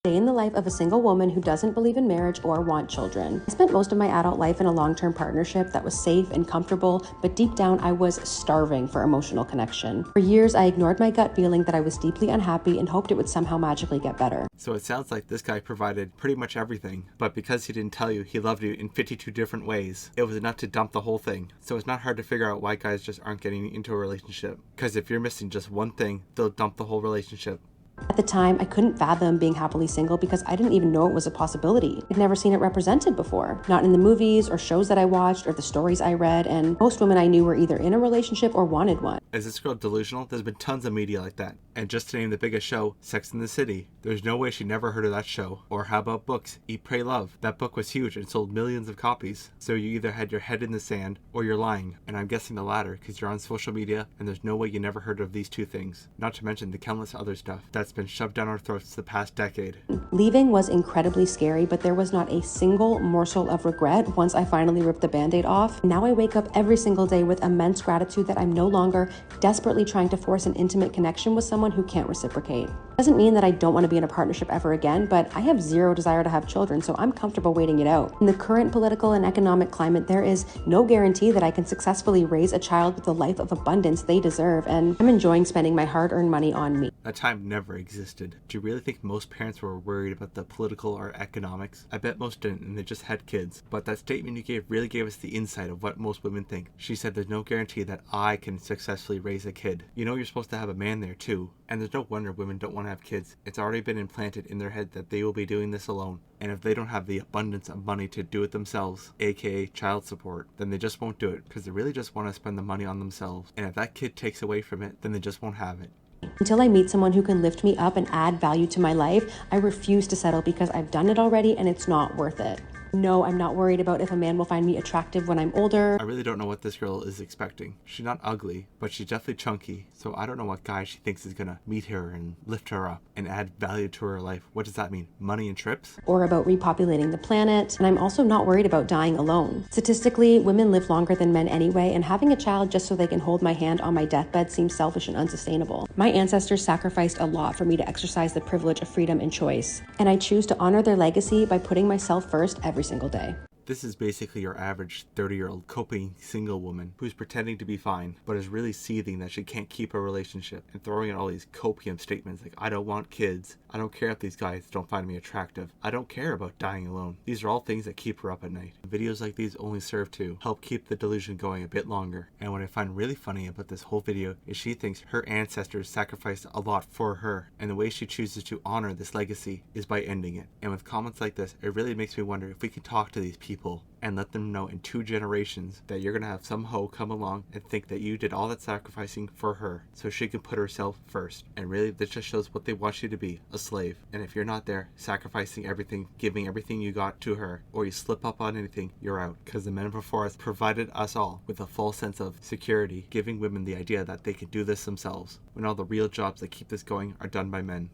Day in the life of a single woman who doesn't believe in marriage or want children. I spent most of my adult life in a long-term partnership that was safe and comfortable, but deep down I was starving for emotional connection. For years, I ignored my gut feeling that I was deeply unhappy and hoped it would somehow magically get better. So it sounds like this guy provided pretty much everything, but because he didn't tell you he loved you in 52 different ways, it was enough to dump the whole thing. So it's not hard to figure out why guys just aren't getting into a relationship. Because if you're missing just one thing, they'll dump the whole relationship. At the time, I couldn't fathom being happily single because I didn't even know it was a possibility. I'd never seen it represented before, not in the movies or shows that I watched or the stories I read, and most women I knew were either in a relationship or wanted one. Is this girl delusional? There's been tons of media like that. And just to name the biggest show, Sex and the City. There's no way she never heard of that show. Or how about books? Eat, Pray, Love. That book was huge and sold millions of copies. So you either had your head in the sand or you're lying. And I'm guessing the latter because you're on social media and there's no way you never heard of these two things. Not to mention the countless other stuff that's been shoved down our throats the past decade. Leaving was incredibly scary, but there was not a single morsel of regret once I finally ripped the band-aid off. Now I wake up every single day with immense gratitude that I'm no longer desperately trying to force an intimate connection with someone who can't reciprocate. Doesn't mean that I don't want to be in a partnership ever again, but I have zero desire to have children, so I'm comfortable waiting it out. In the current political and economic climate, there is no guarantee that I can successfully raise a child with the life of abundance they deserve, and I'm enjoying spending my hard-earned money on me. That time never existed. Do you really think most parents were worried about the political or economics? I bet most didn't, and they just had kids. But that statement you gave really gave us the insight of what most women think. She said there's no guarantee that I can successfully raise a kid. You know you're supposed to have a man there too, and there's no wonder women don't want to have kids. It's already been implanted in their head that they will be doing this alone. And if they don't have the abundance of money to do it themselves, aka child support, then they just won't do it because they really just want to spend the money on themselves. And if that kid takes away from it, then they just won't have it. Until I meet someone who can lift me up and add value to my life, I refuse to settle because I've done it already and it's not worth it. No, I'm not worried about if a man will find me attractive when I'm older. I really don't know what this girl is expecting. She's not ugly, but she's definitely chunky, so I don't know what guy she thinks is gonna meet her and lift her up and add value to her life. What does that mean? Money and trips? Or about repopulating the planet. And I'm also not worried about dying alone. Statistically, women live longer than men anyway, and having a child just so they can hold my hand on my deathbed seems selfish and unsustainable. My ancestors sacrificed a lot for me to exercise the privilege of freedom and choice, and I choose to honor their legacy by putting myself first every single day. This is basically your average 30-year-old coping single woman who's pretending to be fine, but is really seething that she can't keep a relationship and throwing out all these copium statements like, I don't want kids, I don't care if these guys don't find me attractive, I don't care about dying alone. These are all things that keep her up at night. Videos like these only serve to help keep the delusion going a bit longer. And what I find really funny about this whole video is she thinks her ancestors sacrificed a lot for her, and the way she chooses to honor this legacy is by ending it. And with comments like this, it really makes me wonder if we can talk to these people and let them know in 2 generations that you're gonna have some hoe come along and think that you did all that sacrificing for her so she can put herself first. And really this just shows what they want you to be, a slave. And if you're not there sacrificing everything, giving everything you got to her, or you slip up on anything, you're out. Because the men before us provided us all with a false sense of security, giving women the idea that they can do this themselves, when all the real jobs that keep this going are done by men.